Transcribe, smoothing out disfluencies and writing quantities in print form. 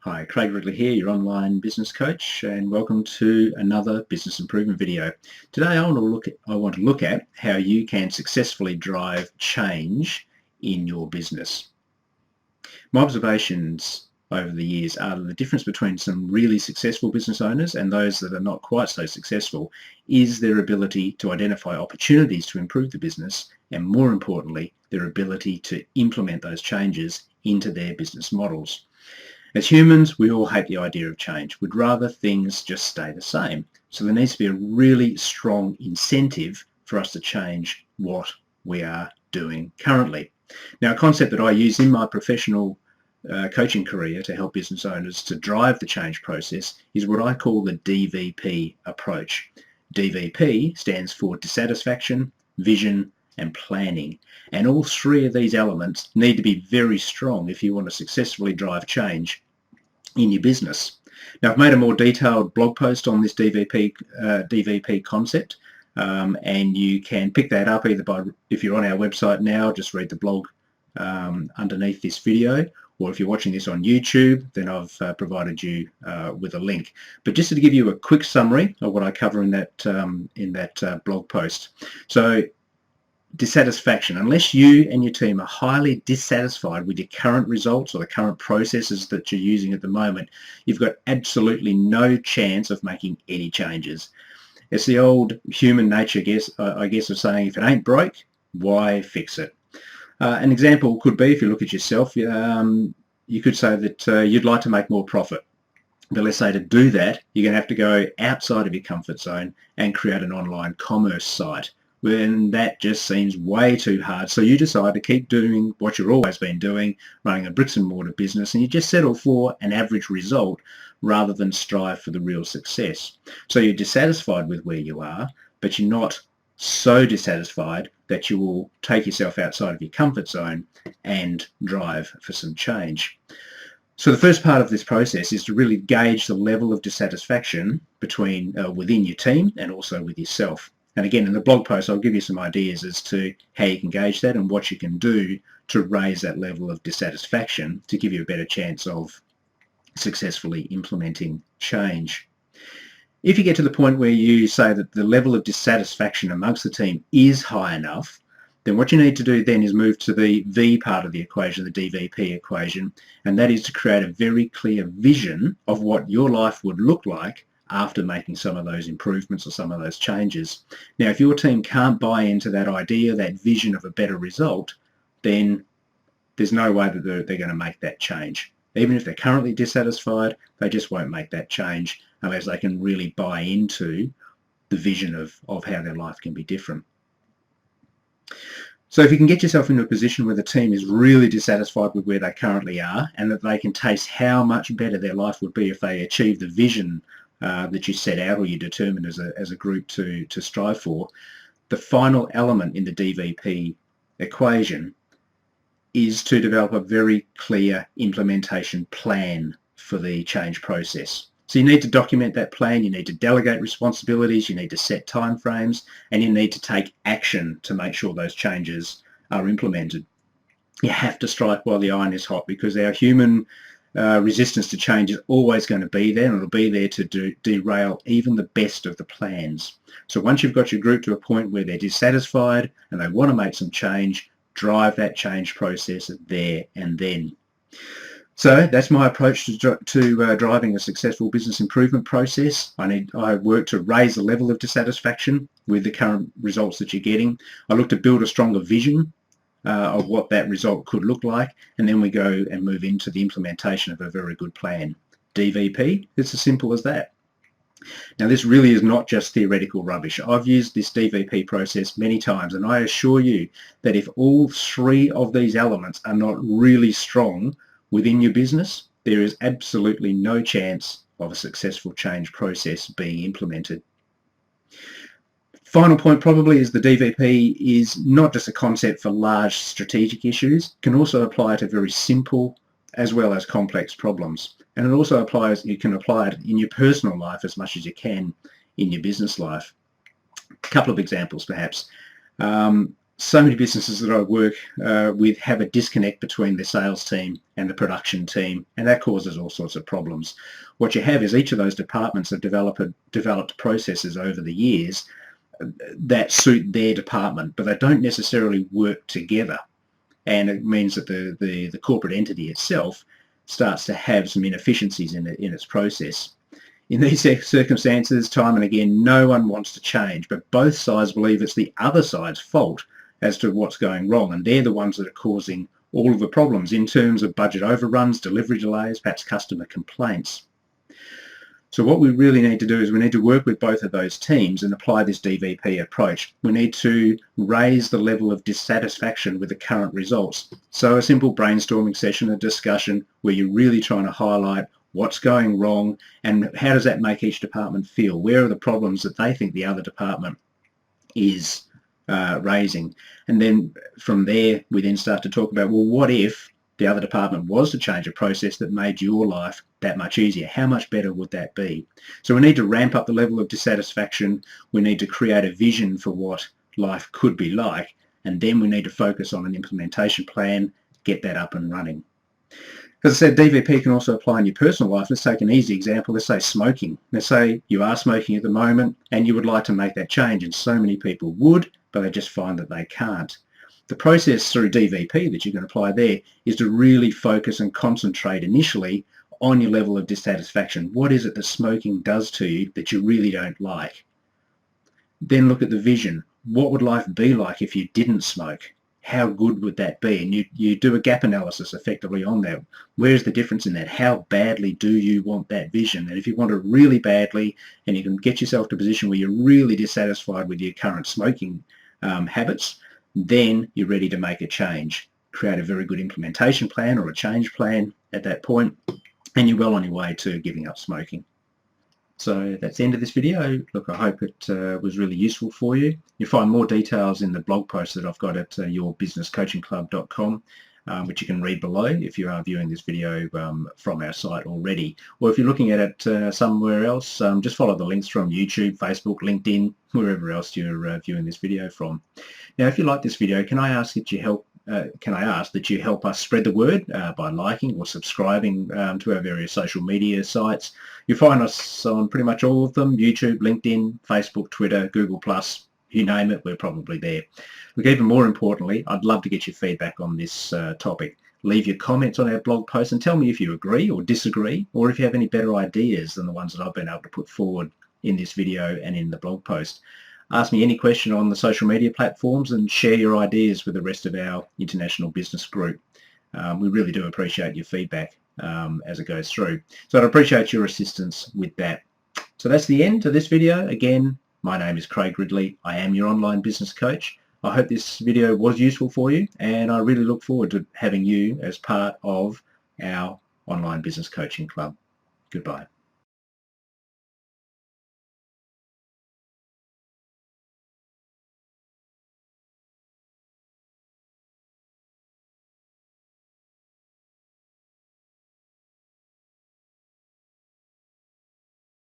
Hi, Craig Wrigley here, your online business coach, and welcome to another business improvement video. Today I want to look at how you can successfully drive change in your business. My observations over the years are the difference between some really successful business owners and those that are not quite so successful is their ability to identify opportunities to improve the business, and more importantly, their ability to implement those changes into their business models. As humans, we all hate the idea of change. We'd rather things just stay the same. So there needs to be a really strong incentive for us to change what we are doing currently. Now, a concept that I use in my professional coaching career to help business owners to drive the change process is what I call the DVP approach. DVP stands for dissatisfaction, vision, and planning. And all three of these elements need to be very strong if you want to successfully drive change in your business. Now, I've made a more detailed blog post on this DVP concept, and you can pick that up either by, if you're on our website now, just read the blog underneath this video, or if you're watching this on YouTube, then I've provided you with a link. But just to give you a quick summary of what I cover in that blog post. So, dissatisfaction. Unless you and your team are highly dissatisfied with your current results or the current processes that you're using at the moment, you've got absolutely no chance of making any changes. It's the old human nature, I guess, of saying, if it ain't broke, why fix it? An example could be, if you look at yourself, you could say that you'd like to make more profit. But let's say to do that, you're going to have to go outside of your comfort zone and create an online commerce site. When that just seems way too hard. So you decide to keep doing what you've always been doing, running a bricks and mortar business, and you just settle for an average result rather than strive for the real success. So you're dissatisfied with where you are, but you're not so dissatisfied that you will take yourself outside of your comfort zone and drive for some change. So the first part of this process is to really gauge the level of dissatisfaction within your team and also with yourself. And again, in the blog post, I'll give you some ideas as to how you can gauge that and what you can do to raise that level of dissatisfaction to give you a better chance of successfully implementing change. If you get to the point where you say that the level of dissatisfaction amongst the team is high enough, then what you need to do then is move to the V part of the equation, the DVP equation, and that is to create a very clear vision of what your life would look like after making some of those improvements or some of those changes. Now, if your team can't buy into that idea, that vision of a better result, then there's no way that they're going to make that change. Even if they're currently dissatisfied, they just won't make that change unless they can really buy into the vision of how their life can be different. So if you can get yourself into a position where the team is really dissatisfied with where they currently are and that they can taste how much better their life would be if they achieve the vision that you set out or you determined as a group to strive for, the final element in the DVP equation is to develop a very clear implementation plan for the change process. So you need to document that plan, you need to delegate responsibilities, you need to set timeframes, and you need to take action to make sure those changes are implemented. You have to strike while the iron is hot, because our human resistance to change is always going to be there, and it'll be there to derail even the best of the plans. So once you've got your group to a point where they're dissatisfied and they want to make some change, drive that change process there and then. So that's my approach to driving a successful business improvement process. I work to raise the level of dissatisfaction with the current results that you're getting. I look to build a stronger vision of what that result could look like, and then we go and move into the implementation of a very good plan. DVP, it's as simple as that. Now, this really is not just theoretical rubbish. I've used this DVP process many times, and I assure you that if all three of these elements are not really strong within your business, there is absolutely no chance of a successful change process being implemented. Final point probably is the DVP is not just a concept for large strategic issues, it can also apply to very simple as well as complex problems. And it also applies, you can apply it in your personal life as much as you can in your business life. A couple of examples perhaps. So many businesses that I work with have a disconnect between the sales team and the production team, and that causes all sorts of problems. What you have is each of those departments have developed processes over the years that suit their department, but they don't necessarily work together. And it means that the corporate entity itself starts to have some inefficiencies in its process. In these circumstances, time and again, no one wants to change, but both sides believe it's the other side's fault as to what's going wrong, and they're the ones that are causing all of the problems in terms of budget overruns, delivery delays, perhaps customer complaints. So what we really need to do is we need to work with both of those teams and apply this DVP approach. We need to raise the level of dissatisfaction with the current results. So a simple brainstorming session, a discussion where you're really trying to highlight what's going wrong and how does that make each department feel? Where are the problems that they think the other department is raising? And then from there, we then start to talk about, well, what if the other department was to change a process that made your life that much easier? How much better would that be? So we need to ramp up the level of dissatisfaction. We need to create a vision for what life could be like. And then we need to focus on an implementation plan, get that up and running. As I said, DVP can also apply in your personal life. Let's take an easy example. Let's say smoking. Let's say you are smoking at the moment and you would like to make that change, and so many people would, but they just find that they can't. The process through DVP that you can apply there is to really focus and concentrate initially on your level of dissatisfaction. What is it that smoking does to you that you really don't like? Then look at the vision. What would life be like if you didn't smoke? How good would that be? And you do a gap analysis effectively on that. Where's the difference in that? How badly do you want that vision? And if you want it really badly and you can get yourself to a position where you're really dissatisfied with your current smoking habits, then you're ready to make a change. Create a very good implementation plan or a change plan at that point, and you're well on your way to giving up smoking. So that's the end of this video. Look, I hope it was really useful for you. You'll find more details in the blog post that I've got at yourbusinesscoachingclub.com, which you can read below if you are viewing this video from our site already. Or if you're looking at it somewhere else, just follow the links from YouTube, Facebook, LinkedIn, wherever else you're viewing this video from. Now, if you like this video, can I ask that you help us spread the word by liking or subscribing to our various social media sites? You'll find us on pretty much all of them: YouTube, LinkedIn, Facebook, Twitter, Google+, you name it, we're probably there. Look, even more importantly, I'd love to get your feedback on this topic. Leave your comments on our blog post and tell me if you agree or disagree, or if you have any better ideas than the ones that I've been able to put forward in this video and in the blog post. Ask me any question on the social media platforms and share your ideas with the rest of our international business group. We really do appreciate your feedback as it goes through. So I'd appreciate your assistance with that. So that's the end of this video. Again, my name is Craig Ridley. I am your online business coach. I hope this video was useful for you, and I really look forward to having you as part of our online business coaching club. Goodbye.